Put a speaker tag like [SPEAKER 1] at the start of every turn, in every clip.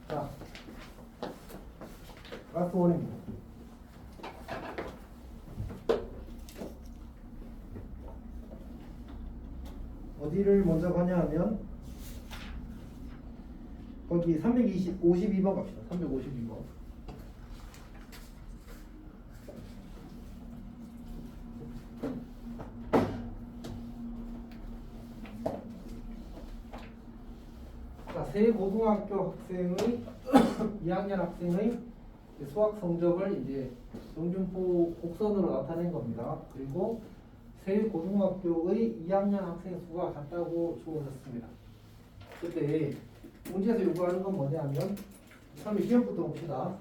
[SPEAKER 1] 자, 라스트 원입니다. 어디를 먼저 가냐 하면 거기 352번 갑시다. 352번. 자, 세 고등학교 학생의 2학년 학생의 수학 성적을 이제 영준포 곡선으로 나타낸 겁니다. 그리고 세 고등학교의 2학년 학생 수가 같다고 주어졌습니다. 그때 문제에서 요구하는 건 뭐냐면 처음에 기억부터 봅시다.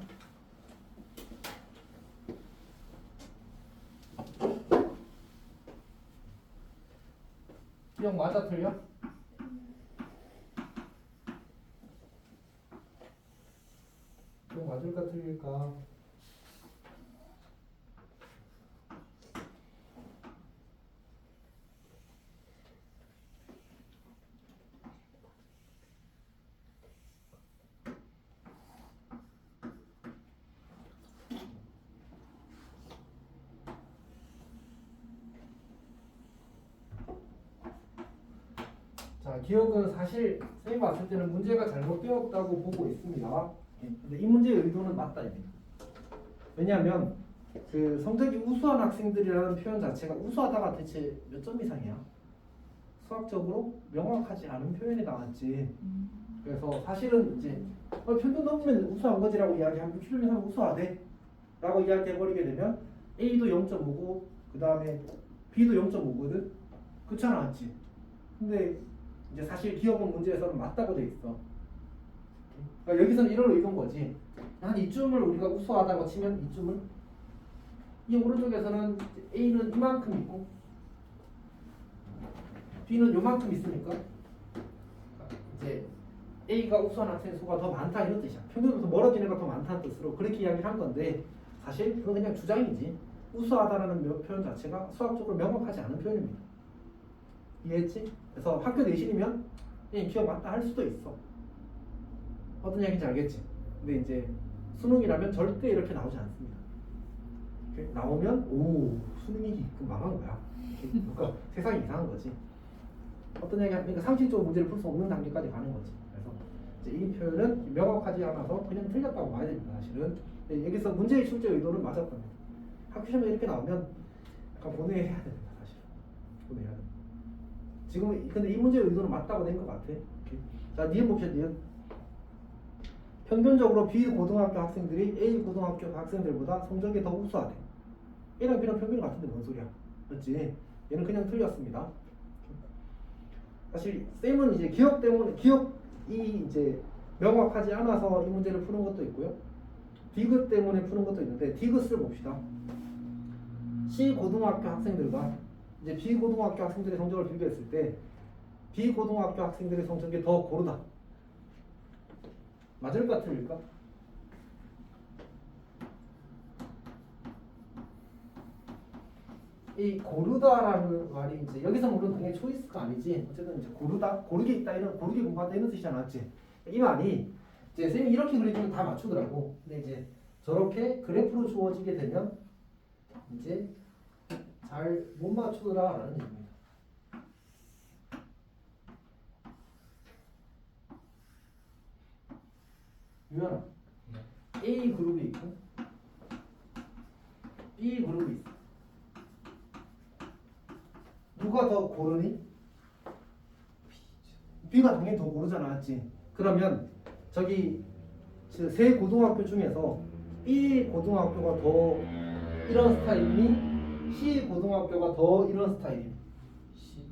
[SPEAKER 1] 기억 맞아 틀려? 기억 맞을까 틀릴까? 자, 기억은 사실 선생님 봤을 때는 문제가 잘못되었다고 보고 있습니다. 근데 이 문제의 의도는 맞다 입니다. 왜냐하면 그 성적이 우수한 학생들이라는 표현 자체가 우수하다가 대체 몇 점 이상이야? 수학적으로 명확하지 않은 표현이 나왔지. 그래서 사실은 이제 평균 넘으면 우수한 거지라고 이야기하면 6km 이상 우수하대 라고 이야기해버리게 되면 A도 0.5고 그 다음에 B도 0.5거든. 그렇잖아, 맞지? 근데 이제 사실 기억은 문제에서는 맞다고 돼 있어. 그러니까 여기서는 이런 의도인 거지. 한 이쯤을 우리가 우수하다고 치면 이쯤을 이 오른쪽에서는 A는 이만큼 있고 B는 요만큼 있으니까 이제 A가 우수한 학생 수가 더 많다 이런 뜻이야. 평균으로서 멀어지는 가 더 많다는 뜻으로 그렇게 이야기를 한 건데 사실 그건 그냥 주장이지. 우수하다라는 표현 자체가 수학적으로 명확하지 않은 표현입니다. 이해했지? 그래서 학교 내신이면 기억 맞다 할 수도 있어. 어떤 얘기인지 알겠지? 근데 이제 수능이라면 절대 이렇게 나오지 않습니다. 이렇게 나오면 오 수능이 망한 거야. 그러니까 세상이 이상한 거지. 어떤 얘기 그러니까 상식적으로 문제를 풀 수 없는 단계까지 가는 거지. 그래서 이제 이 표현은 명확하지 않아서 그냥 틀렸다고 봐야 됩니다. 사실은 여기서 문제의 출제 의도는 맞았던 거예요. 학교 시험에 이렇게 나오면 약간 보내야 됩니다. 사실 보내야 돼. 지금 근데 이 문제의 의도는 맞다고 낸 것 같아. 이렇게. 자, 니은 봅시다. 니은. 평균적으로 B 고등학교 학생들이 A 고등학교 학생들보다 성적이 더 우수하대. A랑 B랑 평균이 같은데 뭔 소리야? 맞지? 얘는 그냥 틀렸습니다. 사실 쌤은 이제 기억 때문에 기억이 이제 명확하지 않아서 이 문제를 푸는 것도 있고요. 디귿 때문에 푸는 것도 있는데 디귿을 봅시다. C 고등학교 학생들과 이제 B 고등학교 학생들의 성적을 비교했을 때 B 고등학교 학생들의 성적이 더 고르다. 맞을까 틀릴까? 이 고르다라는 말이 이제 여기서 물론 당연히 초이스가 아니지. 어쨌든 이제 고르다, 고르게 있다 이런 고르게 공부한다 이런 뜻이지 않았지. 이 말이 이제 선생님이 이렇게 그려주면 다 맞추더라고. 근데 이제 저렇게 그래프로 주어지게 되면 이제 잘 못 맞추더라라는 얘기입니다. 유연아, A 그룹이 있고 B 그룹이 있어. 누가 더 고르니? B가 당연히 더 고르잖아, 맞지? 그러면 저기 세 고등학교 중에서 B 고등학교가 더 이런 스타일이니 C 고등학교가 더 이런 스타일이니?
[SPEAKER 2] C,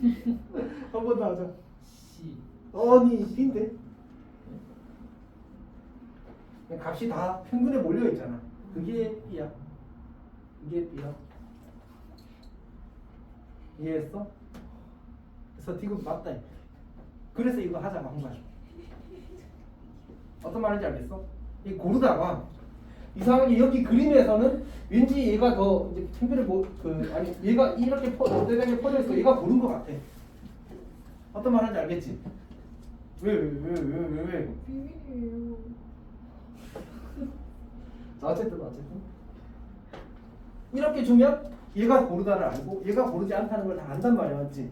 [SPEAKER 2] B, C,
[SPEAKER 1] 한 번 더 하자.
[SPEAKER 2] C.
[SPEAKER 1] 아니 B인데? 값이 다 평균에 몰려 있잖아. 그게 B야. 이게 B야. 이해했어? 그래서 디귿 맞다. 그래서 이거 하자고 한 거야. 어떤 말인지 알겠어? 이 고르다가 이상하게 여기 그림에서는 왠지 얘가 더 이제 평균을 아니 얘가 이렇게 어대장에 퍼져 있어. 얘가 고른 것 같아. 어떤 말 하는지 알겠지? 왜?
[SPEAKER 3] 비밀이에요.
[SPEAKER 1] 자, 어쨌든 이렇게 주면 얘가 고르다를 알고 얘가 고르지 않다는 걸 다 안단 말이야, 맞지?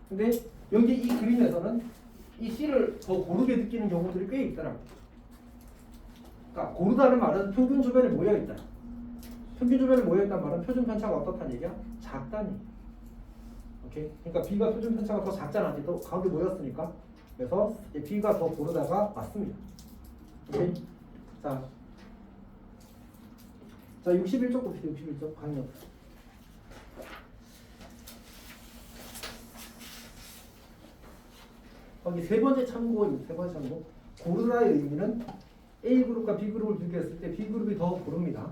[SPEAKER 1] 근데 여기 이 그림에서는 이 C를 더 고르게 느끼는 경우들이 꽤 있더라. 그러니까 고르다는 말은 평균 주변에 모여 있다. 평균 주변에 모여 있다는 말은 표준 편차가 어떻다는 얘기야? 작다는 얘기야. 오케이? 그러니까 B가 표준 편차가 더 작잖아. 또 가운데 모였으니까. 그래서 B가 더 고르다가 맞습니다. 오케이? 자, 61쪽 봅시다. 61쪽 강력. 거기 세 번째 참고. 고르다의 의미는 A 그룹과 B 그룹을 비교했을 때 B 그룹이 더 고릅니다.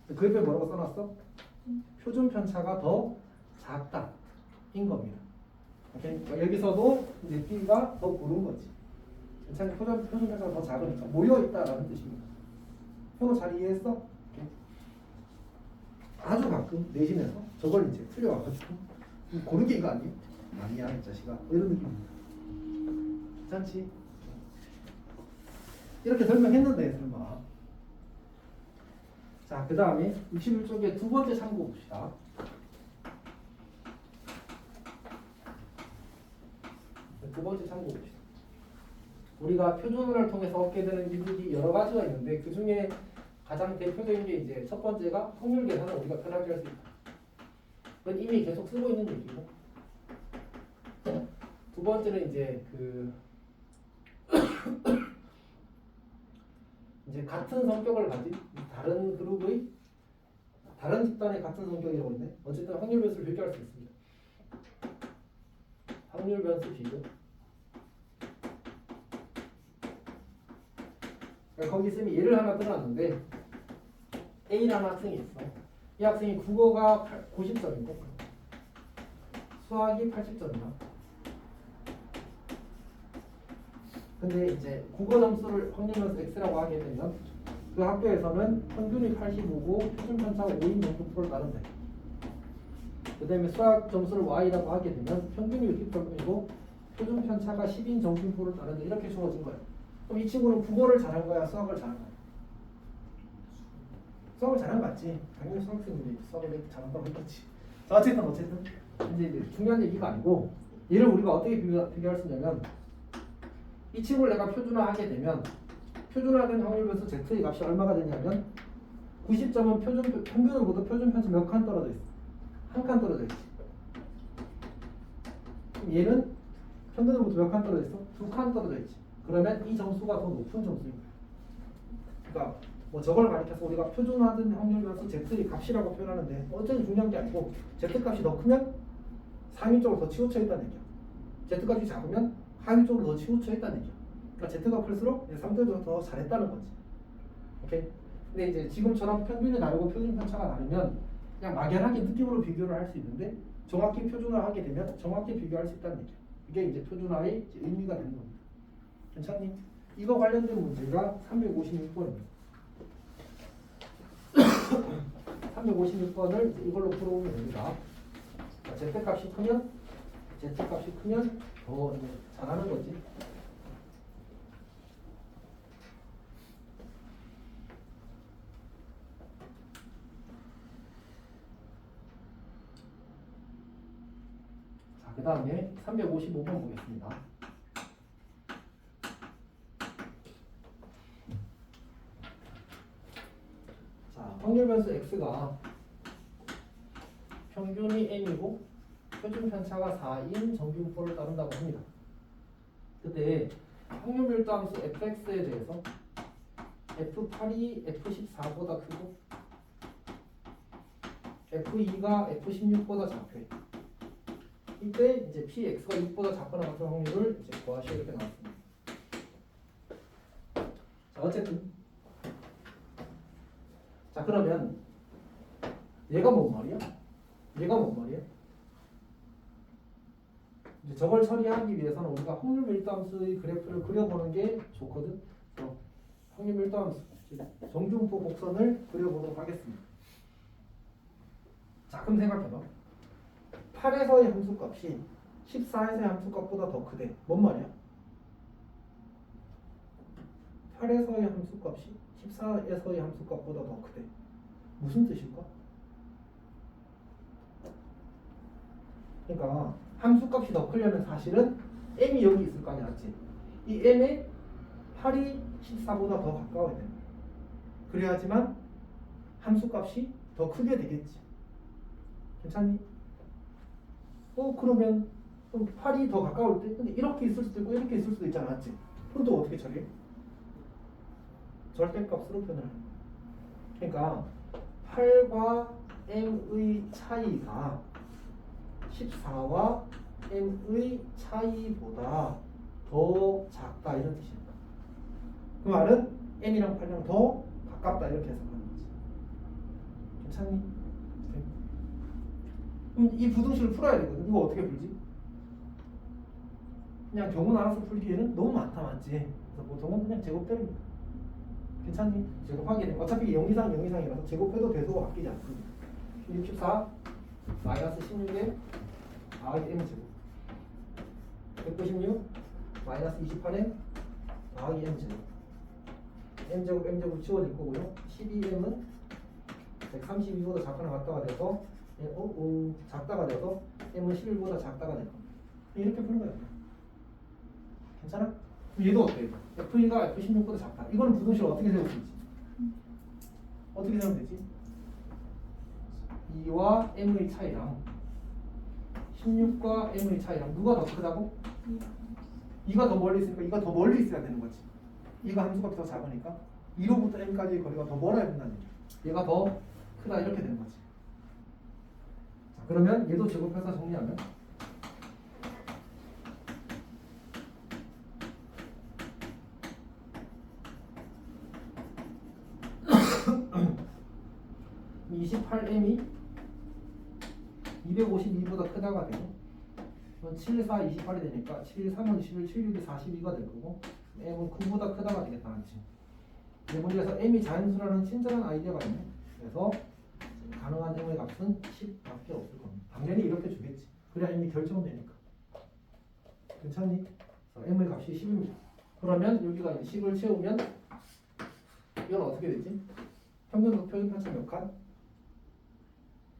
[SPEAKER 1] 그 옆에 뭐라고 써놨어? 표준 편차가 더 작다인 겁니다. 오케이? 그러니까 여기서도 이제 B가 더 고른 거지. 괜찮지? 표준 편차가 더 작으니까 모여 있다라는 뜻입니다. 현호 잘 이해했어? 오케이. 아주 가끔 내신에서 저걸 이제 틀려와가지고 고른 게 이거 아니에요? 아니야 이 자식아. 이런 느낌입니다. 괜찮지? 이렇게 설명했는데 설마. 자, 그 다음에 61쪽에 두 번째 참고 봅시다. 두 번째 참고 봅시다. 우리가 표준을 통해서 얻게 되는 이득이 여러 가지가 있는데 그 중에 가장 대표적인 게 이제 첫 번째가 확률 계산을 우리가 편하게 할 수 있다. 그건 이미 계속 쓰고 있는 얘기고. 두 번째는 이제 이제 같은 성격을 가진 다른 그룹의 다른 집단의 같은 성격이라고 있네. 어쨌든 확률 변수를 비교할 수 있습니다. 확률 변수 비교. 거기 있으면 예를 하나 들어놨는데 A라는 학생이 있어. 이 학생이 국어가 90점이고 수학이 80점이야. 근데 이제 국어 점수를 확률 변수 X라고 하게 되면 그 학교에서는 평균이 85고 표준 편차가 5인 정도를 따른다. 그 다음에 수학 점수를 Y라고 하게 되면 평균이 60점이고 표준 편차가 10인 정신표를 따른다. 이렇게 주어진 거예요. 그럼 이 친구는 국어를 잘한 거야? 수학을 잘한 거야? 수학을 잘한 거 맞지? 당연히 수학생들이 수학을 잘한다고 했겠지. 자, 어쨌든 이제 중요한 얘기가 아니고 얘를 우리가 어떻게 비교할 수 있냐면 이 친구를 내가 표준화하게 되면 표준화된 확률 변수 Z의 값이 얼마가 되냐면 90점은 평균으로부터 표준 편차 몇 칸 떨어져 있어? 한 칸 떨어져 있지. 그럼 얘는 평균으로부터 몇 칸 떨어져 있어? 두 칸 떨어져 있지. 그러면 이 점수가 더 높은 점수인 거야. 그러니까 뭐 저걸 가리켜서 우리가 표준화된 확률 변수 Z의 값이라고 표현하는데 어쨌든 중요한 게 아니고 Z 값이 더 크면 상위 쪽으로 더 치우쳐 있다는 얘기야. Z 값이 작으면 하위 쪽으로 더 치우쳐 있다는 얘기야. 그러니까 Z가 클수록 상대적으로 더 잘했다는 거지. 오케이? 근데 이제 지금처럼 평균이 다르고 표준 편차가 다르면 그냥 막연하게 느낌으로 비교를 할 수 있는데 정확히 표준화하게 되면 정확히 비교할 수 있다는 얘기야. 이게 이제 표준화의 이제 의미가 되는 겁니다. 괜찮니? 이거 관련된 문제가 356번입니다. 356번을 이걸로 풀어오면 됩니다. Z값이 크면 더 잘하는 거지. 자, 그 다음에 355번 보겠습니다. 자, 확률 변수 X가 평균이 M이고 표준 편차가 4인 정규분포를 따른다고 합니다. 근데 확률 밀도 함수 fx에 대해서 f8이 f14보다 크고 f2가 f16보다 작대. 이때 이제 px가 6보다 작거나 같은 확률을 이제 구하시오 이렇게 나왔습니다. 자, 어쨌든 자, 그러면 얘가 뭔 말이야? 이제 저걸 처리하기 위해서는 우리가 확률 밀도 함수의 그래프를 그려보는 게 좋거든. 확률 밀도 함수 정준포 곡선을 그려보도록 하겠습니다. 자, 그럼 생각해봐. 8에서의 함수값이 14에서의 함수값보다 더 크대. 뭔 말이야? 8에서의 함수값이 14에서의 함수값보다 더 크대. 무슨 뜻일까? 그러니까 함수값이 더 크려면 사실은 m이 여기 있을 거 아니야, 맞지? 이 m에 8이 14보다 더 가까워야 돼. 그래야지만 함수값이 더 크게 되겠지. 괜찮니? 그러면 8이 더 가까울 때, 근데 이렇게 있을 수도 있고 이렇게 있을 수도 있잖아, 맞지? 그럼 또 어떻게 처리해? 절대값으로 표현을 해. 그러니까 8과 m의 차이가 14와 m의 차이보다 더 작다 이런 뜻입니다. 그 말은 m이랑 8이랑 더 가깝다 이렇게 해석하는 거지. 괜찮니? 그럼 이 부등식을 풀어야 되거든. 이거 어떻게 풀지? 그냥 경우 나눠서 풀기에는 너무 많다, 맞지? 그래서 보통은 그냥 제곱대입니다. 괜찮니? 제곱하게 되면 어차피 영이상이라서 제곱해도 돼도 바뀌지 않습니다. 64 마이너스 16에 더하기 m제곱 196 마이너스 28에 더하기 m제곱 m제곱 치워질 거고요. 12m은 132보다 작거나 같다가 돼서 작다가 돼서 m은 11보다 작다가 될 겁니다. 이렇게 푸는 거예요. 괜찮아? 얘도 어때? F가 F16보다 작다. 이거는 부등식을 어떻게 세울 수 있지? 어떻게 세우면 되지? 2와 m의 차이랑 16과 m의 차이랑 누가 더 크다고? 2가 더 멀리 있으니까 2가 더 멀리 있어야 되는 거지. 2가 함수값이 더 작으니까 2로부터 m까지의 거리가 더 멀어야 된다는 얘기야. 얘가 더 크다 이렇게 되는 거지. 자, 그러면 얘도 제곱해서 정리하면 이 28m이 252보다 크다가 되고 7, 4, 28이 되니까 7, 3은 21, 7, 6이 42가 될 거고 m은 9보다 크다가 되겠다, 맞지? 이 문제에서 m이 자연수라는 친절한 아이디어가 있네. 그래서 가능한 m의 값은 10밖에 없을 겁니다. 당연히 이렇게 주겠지. 그래야 m이 결정은 되니까. 괜찮니? 그래서 m의 값이 10입니다. 그러면 여기가 이제 10을 채우면 이건 어떻게 되지? 평균 표준 편차 몇 칸?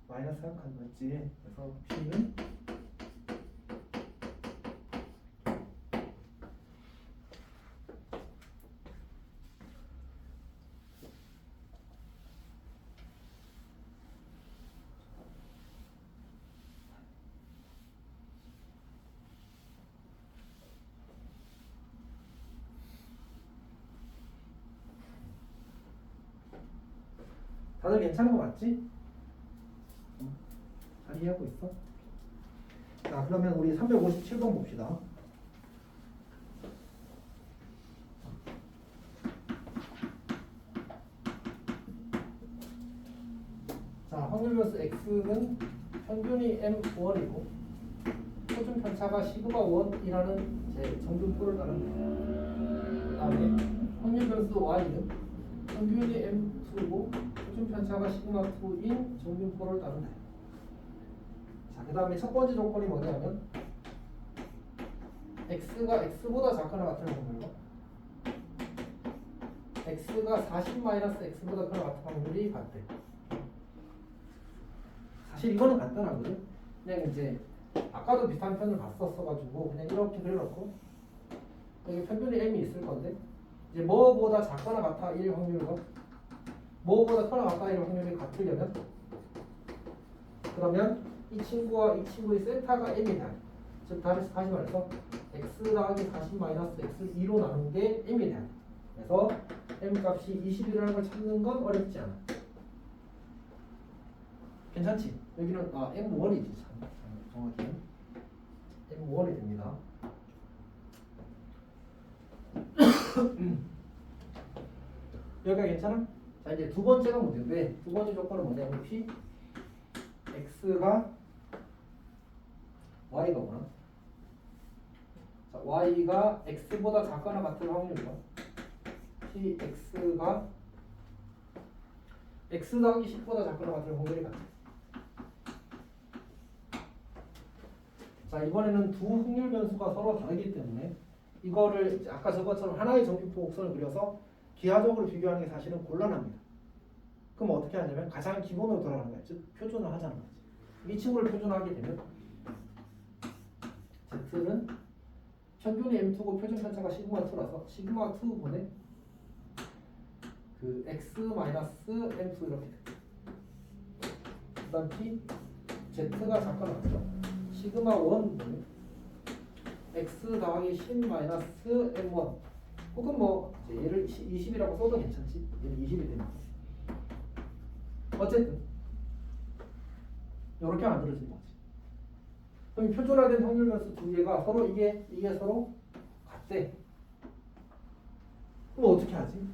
[SPEAKER 1] 마이너스 1칸 맞지? 그래서 P는 다들 괜찮은 거 맞지? 잘 이해하고 있어? 자, 그러면 우리 357번 봅시다. 자, 확률 변수 x는 평균이 m1이고 표준 편차가 시그마 1이라는 제 정근표를 따릅니다. 그 다음에 확률 변수 y는 평균이 m2고 표준 편차가 시그마 2인 정근표를 따른다. 자, 그 다음에 첫 번째 조건이 뭐냐면 x가 x보다 작거나 같은 확률과 x가 40-x보다 크거나 같은 확률이 같대. 사실 이거는 간단하거든. 그냥 이제 아까도 비슷한 편을 봤었어가지고 그냥 이렇게 그려놓고 여기 평균이 m이 있을 건데 이제 뭐보다 작거나 같아 일 확률과 뭐보다 크거나 같아 일 확률이 같으려면 그러면 이 친구와 이 친구의 세타가 m이 돼야 돼. 즉 다시 말해서 x 더하기 40-x를 2로 나눈 게 m이 돼야 돼. 그래서 m 값이 20이라는 걸 찾는 건 어렵지 않아. 괜찮지? 여기는 m1이지 참 정확히는 m1이 됩니다. 여기가 괜찮아? 자, 이제 두 번째가 문제인데 두 번째 조건은 뭐냐면 p x가 y거구나. 자, y가 x보다 작거나 같은 확률과 p x가 x 더하기 10보다 작거나 같을 확률이 같아. 자, 이번에는 두 확률 변수가 서로 다르기 때문에 이거를 이제 아까 저것처럼 하나의 정규포 곡선을 그려서 기하적으로 비교하는 게 사실은 곤란합니다. 그럼 어떻게 하냐면 가장 기본으로 돌아가는 거야. 즉 표준을 하자는 거지. 이 친구를 표준화하게 되면 Z는 평균이 M2고 표준 편차가 시그마 2라서 시그마 2분의 그 X 마이너스 M2 이렇게 돼. 그다음 P Z가 작거나 같죠. 시그마 1분의 X 더하기 10 마이너스 M1 혹은 뭐 이제 얘를 20이라고 써도 괜찮지. 얘는 20이 되니까. 어쨌든 이렇게 만들어진 거지. 그럼 이 표준화된 확률 변수 두 개가 서로 이게 서로 같대. 그럼 어떻게 하지?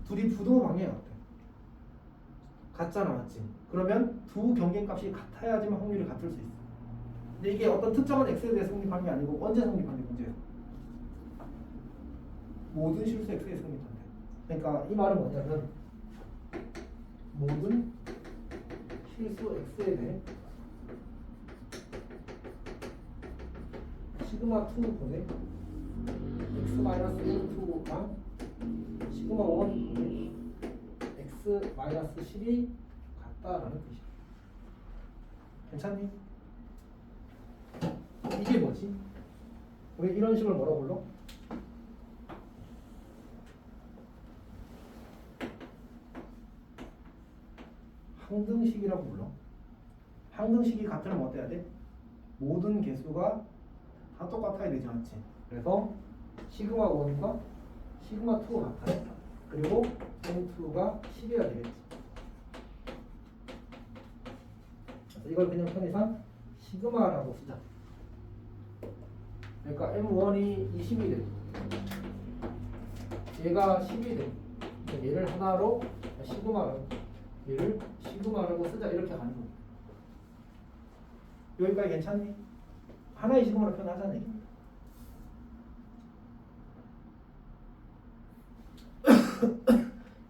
[SPEAKER 1] 둘이 부등호 방향이 어때? 같잖아, 맞지? 그러면 두 경계값이 같아야지만 확률이 같을 수 있어. 근데 이게 어떤 특정한 x에 대해 성립한 게 아니고 언제 성립한 게 문제예요. 모든 실수 x에 성립한대. 그러니까 이 말은 뭐냐면 모든 실수 x에 대해 시그마 2분의 x 마이너스 1,2랑 시그마 1분의 x 마이너스 10이 같다라는 뜻이야. 괜찮니? 이게 뭐지? 우리 이런 식을 뭐라고 불러? 항등식이라고 불러. 항등식이 같으면 어때야 돼? 모든 개수가 다 똑같아야 되지 않지? 그래서 시그마 1과 시그마 2가 같아요. 그리고 M2가 10이어야 되겠지. 그래서 이걸 그냥 편의상 시그마라고 쓰자. 그러니까 M1이 20이 돼. 얘가 10이 돼. 얘를 하나로 얘를 시그마라고 쓰자 이렇게 가는 거야. 여기까지 괜찮니? 하나의 시그마로 표현하자는 얘기입니다.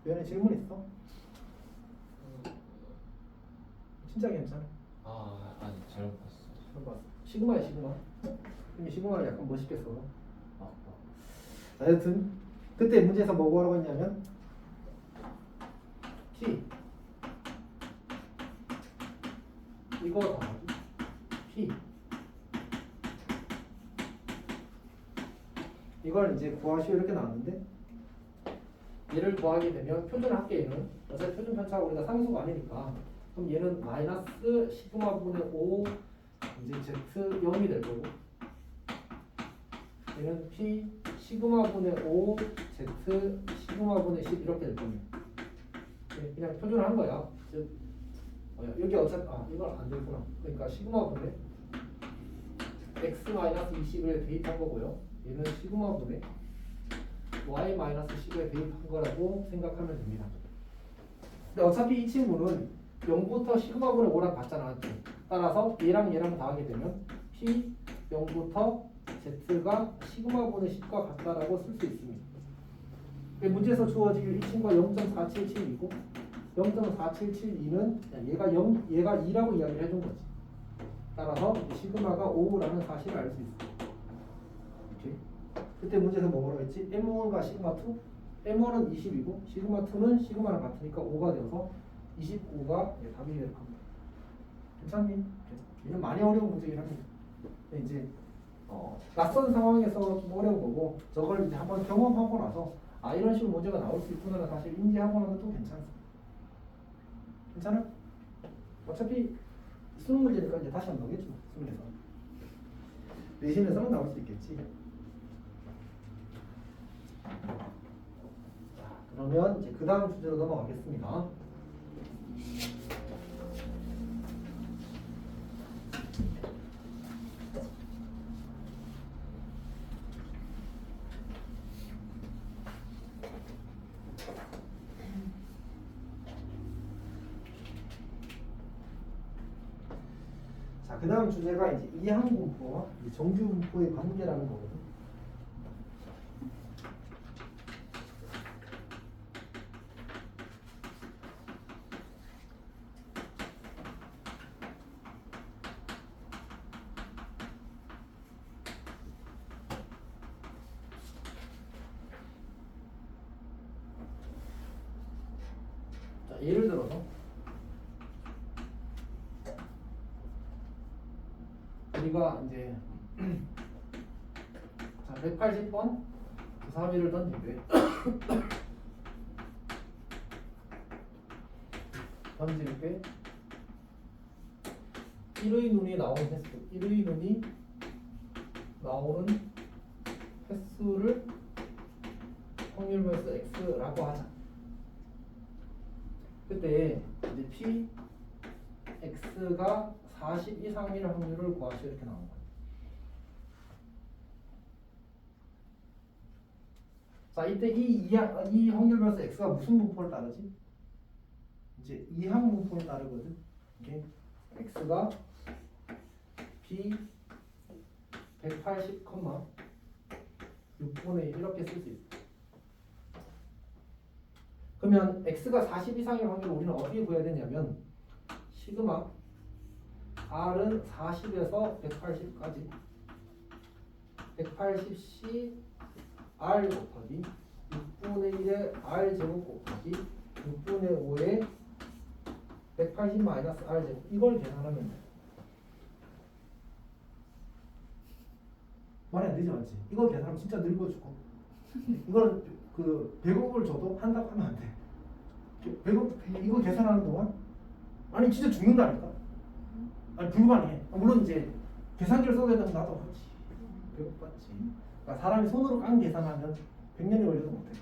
[SPEAKER 1] 얘네 질문 있어? 진짜 괜찮아?
[SPEAKER 2] 아니 잘못 봤어.
[SPEAKER 1] 잘 봤어. 시그마야 시그마. 근데 시그마를 약간 멋있게 써. 하여튼 그때 문제에서 뭐 구하라고 했냐면 P 이거 더하기 P 이걸 이제 구하시오 이렇게 나왔는데 얘를 구하게 되면 표준합계 얘는 어차피 표준 편차가 우리가 상수가 아니니까 그럼 얘는 마이너스 시그마분의 5 이제 Z 0이 될 거고 얘는 P 시그마분의 5 Z 시그마분의 10 이렇게 될 겁니다. 그냥 표준한 거야. 즉 여기 어차피 이건 안 되구나. 그러니까 시그마분의 x 마이너스 20을 대입한 거고요. 얘는 시그마분의 y 마이너스 10을 대입한 거라고 생각하면 됩니다. 근데 어차피 이 친구는 0부터 시그마분의 5랑 같잖아. 따라서 얘랑 더하게 되면 p 0부터 z가 시그마분의 10과 같다라고 쓸 수 있습니다. 문제에서 주어질 이 친구가 0.477이고 0.4772는 얘가 2라고 이야기를 해준 거지. 따라서 시그마가 5라는 사실을 알 수 있어. 오케이. 그때 문제에서 뭐라고 했지? M1과 시그마 2? M1은 20이고 시그마 2는 시그마랑 같으니까 5가 되어서 29가 답이 될 겁니다. 괜찮니? 얘는 많이 어려운 문제긴 합니다. 근데 이제 낯선 상황에서 좀 어려운 거고 저걸 이제 한번 경험하고 나서 이런 식으로 문제가 나올 수 있구나 사실 인지하고 나면 또 괜찮습니다. 괜찮아? 어차피 수능 문제니까 이제 다시 안 나오겠죠. 수능에서 내신에서는 나올 수 있겠지. 자, 그러면 이제 그 다음 주제로 넘어가겠습니다. 그 다음 주제가 이제 이항분포와 정규분포의 관계라는 거거든. 자, 예를 들어서 우리가 이제 자 180번 주사위를 던지게 던질 때 1의 눈이 나오는 횟수, 1의 눈이 나오는 횟수를 확률 변수 x라고 하자. 그때 이제 p x가 40 이상일 확률을 구하시오 이렇게 나온 거예요. 자, 이때 이 확률 변수 x가 무슨 분포를 따르지? 이제 이항 분포를 따르거든. 이게 x가 b 180, 6분의 1 이렇게 쓸 수 있어. 그러면 x가 40 이상일 확률을 우리는 어떻게 구해야 되냐면 시그마 r은 40에서 180까지 180c r 곱하기 6분의 1의 r 제곱 곱하기 6분의 5의 180 마이너스 r 제곱 이걸 계산하면 돼. 말이 안 되지 맞지? 이걸 계산하면 진짜 늙어 죽어. 이거는 그 100억을 줘도 한다고 하면 안 돼. 100억 이거 계산하는 동안 아니 진짜 죽는다니까. 아니 불가능해. 물론 이제 계산기를 써야 된다면 나도 하지. 100억 받지. 그러니까 사람이 손으로 깡 계산하면 100년이 걸려도 못해.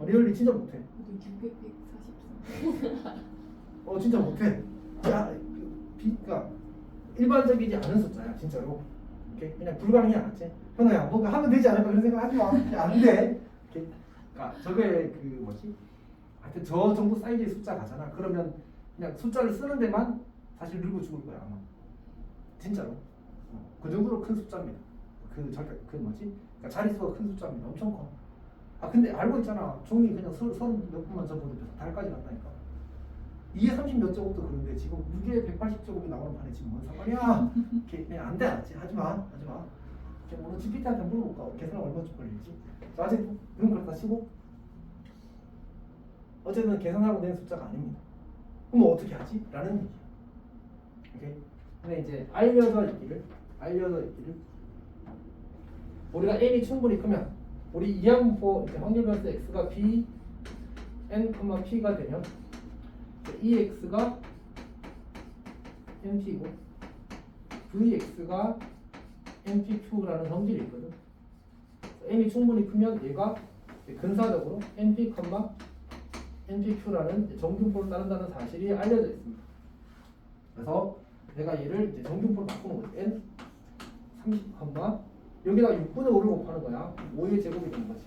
[SPEAKER 1] 리얼리 진짜 못해.
[SPEAKER 3] 643.
[SPEAKER 1] 진짜 못해. 야, 그러니까 일반적이지 않은 숫자야 진짜로. 이렇게 그냥 불가능해 알았지? 현아야 뭔가 하면 되지 않을까 그런 생각 하지 마. 안 돼. 이렇게. 그러니까 저게 그 뭐지? 하여튼 저 정도 사이즈의 숫자 가잖아. 그러면 그냥 숫자를 쓰는 데만 사실 늙어 죽을 거야 아마. 진짜로. 그 정도로 큰 숫자입니다. 그 뭐지? 그러니까 자릿수가 큰 숫자입니다. 엄청 커. 아 근데 알고 있잖아. 종이 그냥 서른 몇 분만 접어도 달까지 갔다니까. 2에 30 몇 제곱도 그런데 지금 6에 180 제곱이 나오는 판에 지금 뭔 상관이야? 그냥 안 돼, 알았지? 하지 마. 그냥 오늘 GPT한테 물어볼까? 계산 얼마쯤 걸리지? 아직 그건 그렇다 치고 어쨌든 계산하고 낸 숫자가 아닙니다. 그럼 어떻게 하지? 라는 얘기야. 오케이? 근데 이제 알려져 있기를 우리가 n이 충분히 크면 우리 이항분포 확률 변수 x가 b n, p가 되면 EX가 NP고 VX가 NPQ라는 성질이 있거든. N이 충분히 크면 얘가 근사적으로 NP, NPQ라는 정균포를 따른다는 사실이 알려져 있습니다. 그래서 내가 얘를 이제 정균포로 바꾸는 거지. N 30, 여기다가 6분의 5를 곱하는 거야. 5의 제곱이 되는 거지.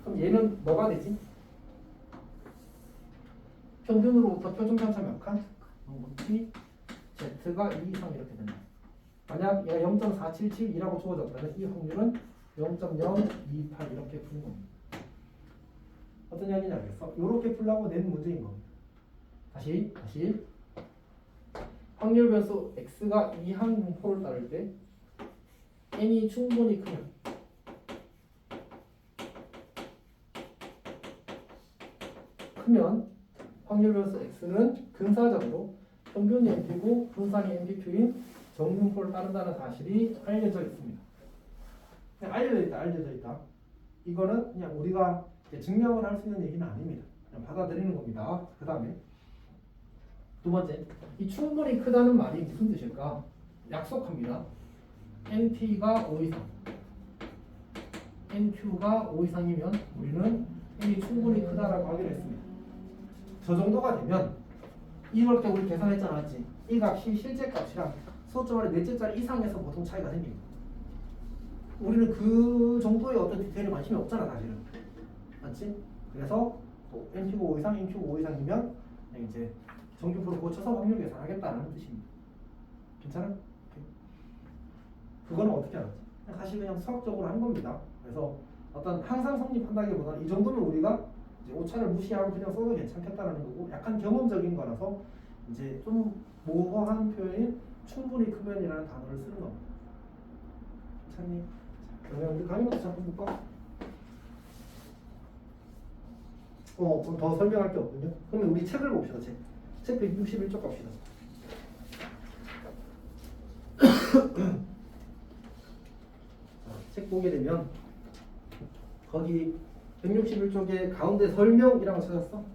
[SPEAKER 1] 그럼 얘는 뭐가 되지? 평균으로부터 표준편차 몇 칸? T, Z가 2 이상 이렇게 된다. 만약 얘가 0.477이라고 주어졌다면 이 확률은 0.028 이렇게 푸는 겁니다. 어떤 이야기인지 알겠어? 이렇게 풀라고 낸 문제인 겁니다. 다시 확률 변수 x가 이항 분포를 따를 때 n이 충분히 크면 확률 변수 x는 근사적으로 평균이 np고 분산이 npq인 정분포를 따른다는 사실이 알려져 있습니다. 그냥 알려져 있다. 이거는 그냥 우리가 증명을 할 수 있는 얘기는 아닙니다. 그냥 받아들이는 겁니다. 그 다음에 두 번째, 이 충분히 크다는 말이 무슨 뜻일까? 약속합니다. np가 5 이상, nq가 5 이상이면 우리는 n이 충분히 크다라고 하기로 했습니다. 저 정도가 되면 이럴 때 우리 계산했잖아, 맞지? 이 값이 실제 값이랑 수호점의 넷째짜리 이상에서 보통 차이가 생깁니다. 우리는 그 정도의 어떤 디테일에 관심이 없잖아, 사실은. 맞지? 그래서 또 NP가 5 이상, NQ가 5 이상이면 이제 정규표를 고쳐서 확률 계산하겠다는 뜻입니다. 괜찮아? 그거는 어떻게 알았지? 사실 그냥 수학적으로 한 겁니다. 그래서 어떤 항상 성립한다기보다는 이 정도면 우리가 이제 오차를 무시하고 그냥 써도 괜찮겠다라는 거고, 약간 경험적인 거라서 이제 좀 모호한 표현인 충분히 크면이라는 단어를 쓰는 겁니다. 괜찮니? 자, 그러면 우리 강의부터 잠깐 볼까? 그럼 더 설명할 게 없군요. 그러면 우리 책을 봅시다. 책 161쪽 갑시다. 책 보게 되면 거기 161쪽에 가운데 설명이라고 찾았어.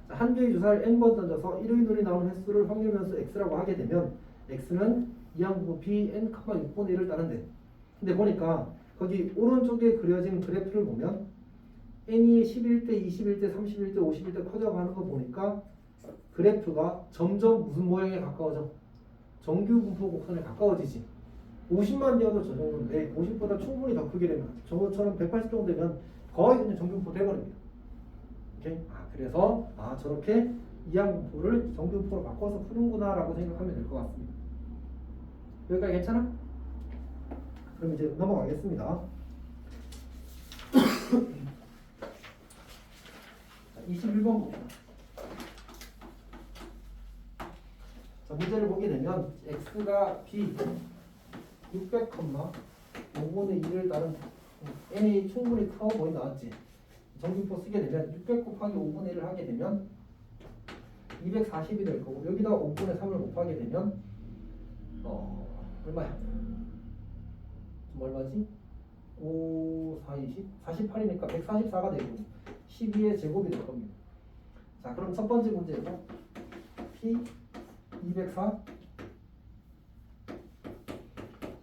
[SPEAKER 1] 한 개의 주사를 n번 던져서 1의 눈이 나오는 횟수를 확률 변수 x라고 하게 되면 x는 이항부 bn, 6분의 1을 따른대. 근데 보니까 거기 오른쪽에 그려진 그래프를 보면 n이 11대, 21대, 31대, 51대 커져가는 거 보니까 그래프가 점점 무슨 모양에 가까워져? 정규 분포 곡선에 가까워지지. 50만 되어도 저 정도인데 50보다 충분히 더 크게 되면 저것처럼 180 정도 되면 거의 그냥 정규 분포 돼버립니다. 오케이? 그래서 저렇게 이항분포를 정규 분포로 바꿔서 푸는구나 라고 생각하면 될 것 같습니다. 여기까지 괜찮아? 그럼 이제 넘어가겠습니다. 21번 봅시다. 자, 문제를 보게 되면 x가 b 600, 5분의 2를 따른 n이 충분히 커 보이 나왔지. 정규표 쓰게 되면 600 곱하기 5분의 1을 하게 되면 240이 될 거고 여기다 5분의 3을 곱하게 되면 얼마야? 좀 얼마지? 5, 4, 20? 48이니까 144가 되고 12의 제곱이 될 겁니다. 자, 그럼 첫 번째 문제에서 P 204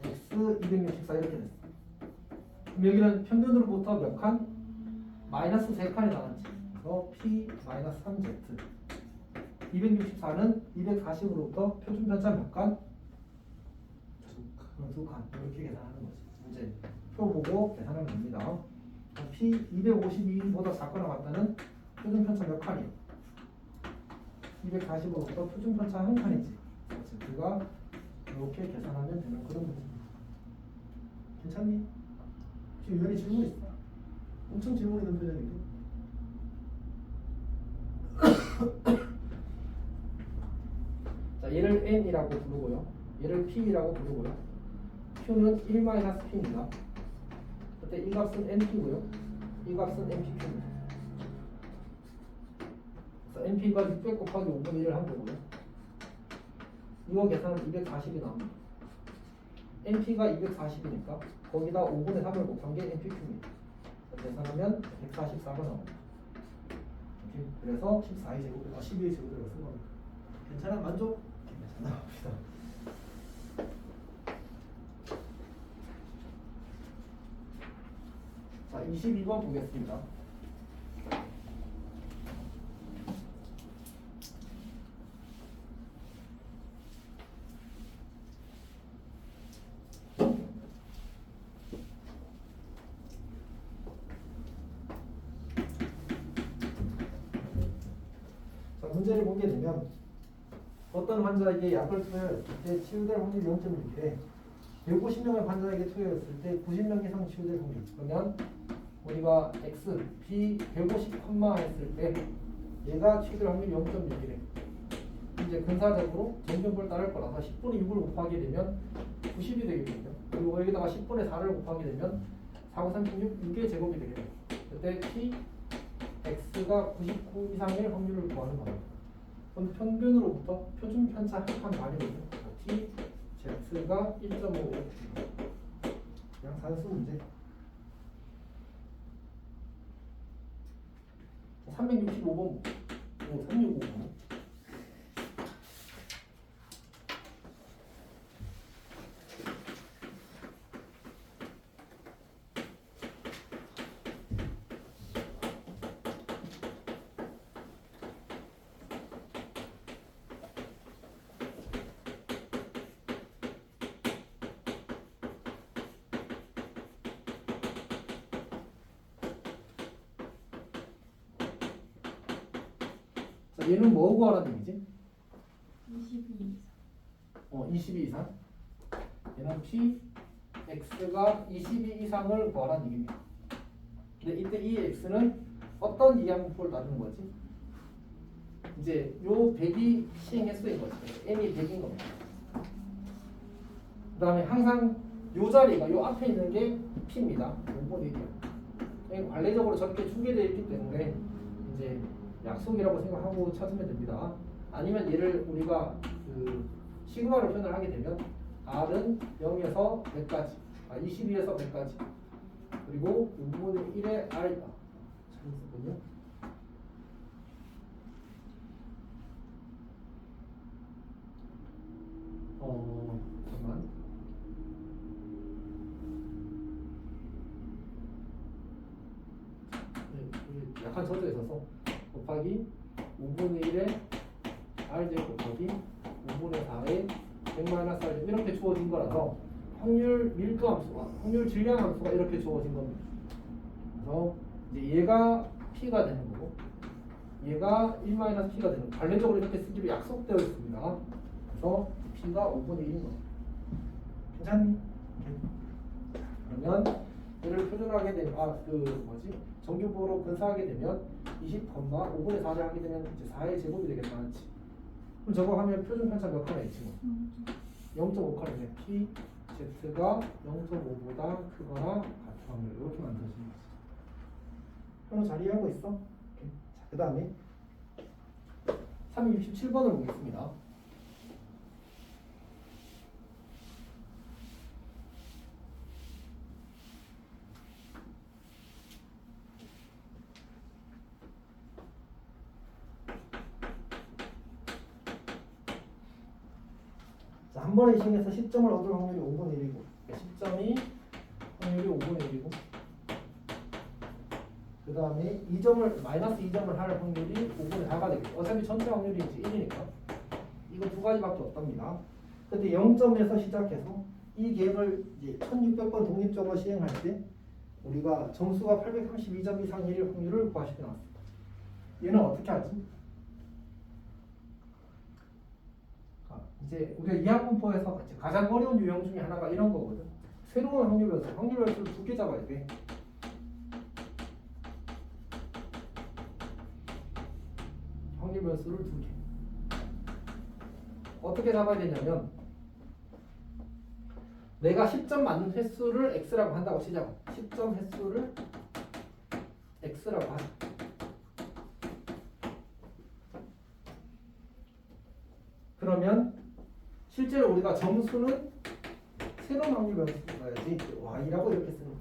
[SPEAKER 1] X 264 이렇게 됐어. 그럼 여기는 평균으로부터 몇 칸? 마이너스 3칸이 나왔지. 그래서 P 마이너스 3Z 264는 240으로부터 표준 편차 몇 칸? 2칸. 이렇게 계산하는 거지. 문제 표 보고 계산하면 됩니다. P 252보다 작거나 같다는 표준 편차 몇 칸이에요? 240으로부터 표준 편차 한 칸이지. 그렇지. 그가 이렇게 계산하면 되는 그런 문제입니다. 괜찮니? 지금 유연이 질문 있어. 엄청 질문 있는 표정인데. 자, 얘를 n이라고 부르고요. 얘를 p라고 부르고요. q는 1-p입니다. 그때 이 값은 np고요. 이 값은 npq입니다. 그래서 np가 600 곱하기 5분의 1을 한 거고요. 이거 계산하면 240이 나옵니다. np가 240이니까 거기다 5분의 3을 곱한 게 npq입니다. 계산하면 144가 나옵니다. 이렇게. 그래서 14의 제곱을 12의 제곱을 쓴 겁니다. 괜찮아? 만족? 괜찮아. 봅시다. 자, 22번 보겠습니다. 자, 문제를 보게 되면 어떤 환자에게 약을 투여했을 때 치유될 확률이 0.6에 150명의 환자에게 투여했을 때 90명 이상 치유될 확률. 그러면 우리가 x, b 150, 했을 때 얘가 치유될 확률이 0.6이래. 이제 근사적으로 정정을 따를 거라서 10분의 6을 곱하게 되면 90이 되겠거든요. 그리고 여기다가 10분의 4를 곱하게 되면 4, 9, 36, 6의 제곱이 되겠네요. 그때 p, x가 99 이상의 확률을 구하는 겁니다. 그럼 평균으로부터 표준 편차 한 칸 반이거든요. t, z가 1.5 그냥 산수 문제. 365번 365번 얘는 뭐 구하라는 얘기지?
[SPEAKER 3] 22
[SPEAKER 1] 22 이상. 얘는 p x가 22 이상을 구하라는 얘기입니다. 근데 이때 이 x는 어떤 이항분포를 따르는 거지? 이제 요 100이 시행 횟수인 거지. n이 100인 겁니다. 그 다음에 항상 요 자리가 요 앞에 있는 게 p입니다. 5분의 1이요. 관례적으로 저렇게 주게 되어 있기 때문에 이제 약속이라고 생각하고 찾으면 됩니다. 아니면 얘를 우리가 그 시그마로 표현을 하게 되면 R은 0에서 100까지, 22에서 100까지, 그리고 5분의 1의 R, 잘했었군요. 잠깐만. 네, 약간 젖어 있어서 곱하기 5분의 1의 R제 곱하기 5분의 4의 100 R제 이렇게 주어진 거라서 확률 밀도 함수가, 확률 질량 함수가 이렇게 주어진 겁니다. 그래서 이제 얘가 P가 되는 거고 얘가 1 P가 되는 거. 관례적으로 이렇게 쓰기로 약속되어 있습니다. 그래서 P가 5분의 1인 거. 괜찮니? 그러면 얘를 표준하게 되면 정규부호로 분사하게 되면 20, 5분의 4를 하게 되면 이제 4의 제곱이 되겠다. 그렇지? 그럼 저거 하면 표준 편차 몇 칸에 있지 뭐? 0.5칸이네. P, Z가 0.5보다 크거나 같은 확률 이렇게 만들어지는 거지. 현우 잘 이해하고 있어? 오케이. 자, 그 다음에 367번을 보겠습니다. 자, 한 번의 시행에서 10점을 얻을 확률이 5분의 1이고 10점이 확률이 5분의 1이고 그 다음에 2점을 마이너스 2점을 할 확률이 5분의 4가 되겠죠. 어차피 전체 확률이 이제 1이니까 이거 두 가지밖에 없답니다. 근데 0점에서 시작해서 이 갭을 이제 1600번 독립적으로 시행할 때 우리가 점수가 832점 이상일 확률을 구하시게 나왔습니다. 얘는 어떻게 하지? 이제 우리가 이항분포에서 가장 어려운 유형 중에 하나가 이런 거거든. 새로운 확률 변수, 확률 변수를 두 개 잡아야 돼. 확률 변수를 두 개. 어떻게 잡아야 되냐면 내가 10점 맞는 횟수를 x라고 한다고 치자고. 10점 횟수를 x라고 하자. 그러면 실제로 우리가 점수는 새로운 확률 변수를 써야지 y라고 이렇게 쓰는 거예요.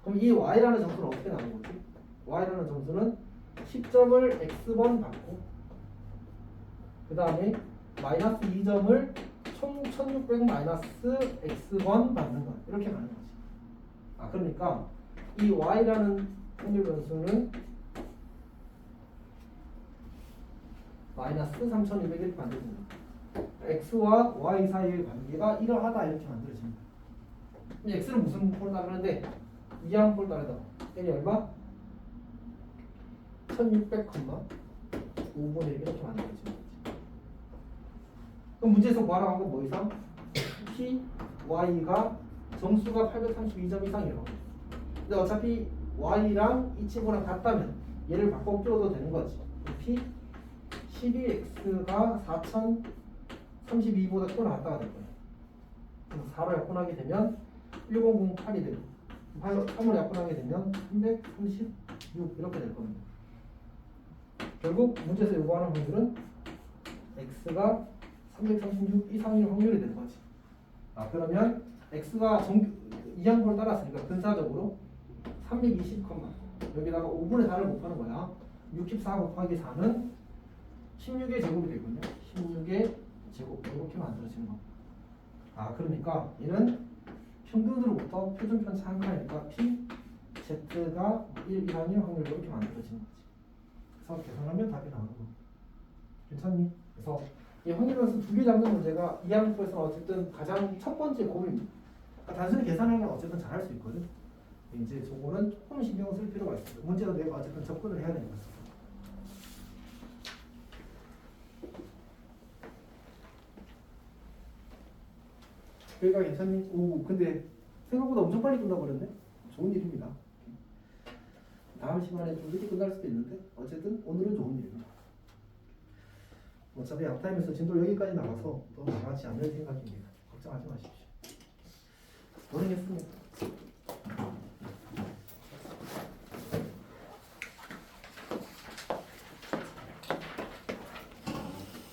[SPEAKER 1] 그럼 이 y라는 점수는 어떻게 나오는 거지? y라는 점수는 10점을 x번 받고 그 다음에 마이너스 2점을 총 1600 마이너스 x번 받는 거야. 이렇게 가는 거지. 그러니까 이 y라는 확률 변수는 마이너스 3200을 만들어줍니다. x와 y 사이의 관계가 이러하다 이렇게 만들어집니다. x는 무슨 폴 따르는데 이항 폴 따르다. n이 얼마? 1600, 5분의 1 이렇게 만들어집니다. 그럼 문제에서 구하라고 한 건 뭐 이상? p, y가 정수가 832점 이상이라고. 근데 어차피 y랑 이 친구랑 같다면 얘를 바꿔 끼워도 되는 거지. p 12x가 4032보다 크거나 같다가 될 거야. 그래서 4로 약분하게 되면 1008이 되고 3으로 약분하게 되면 336 이렇게 될 겁니다. 결국 문제에서 요구하는 확률은 x가 336 이상일 확률이 되는 거지. 그러면 x가 이항분을 따랐으니까 근사적으로 320, 여기다가 5분의 4를 곱하는 거야. 64 곱하기 4는 16의 제곱이 되거든요. 16의 제곱 이렇게 만들어지는 겁니다. 그러니까 얘는 평균으로부터 표준 편차 한 칸이니까 p z가 1 이상일 확률 이렇게 만들어지는 거지. 그래서 계산하면 답이 나오는 거. 괜찮니? 그래서 이 확률 변수 두 개 잡는 문제가 이항분포에서는 어쨌든 가장 첫 번째 고민입니다. 단순히 계산하면 어쨌든 잘할 수 있거든. 이제 저거는 조금 신경 쓸 필요가 있어요. 문제도 내가 어쨌든 접근을 해야 되는 거죠. 여기가 괜찮니? 오, 근데 생각보다 엄청 빨리 끝나버렸네. 좋은 일입니다. 다음 시간에 좀 늦게 끝날 수도 있는데 어쨌든 오늘은 좋은 일입니다. 어차피 앞타임에서 진도 여기까지 나가서 또 나가지 않을 생각입니다. 걱정하지 마십시오. 고생했습니다.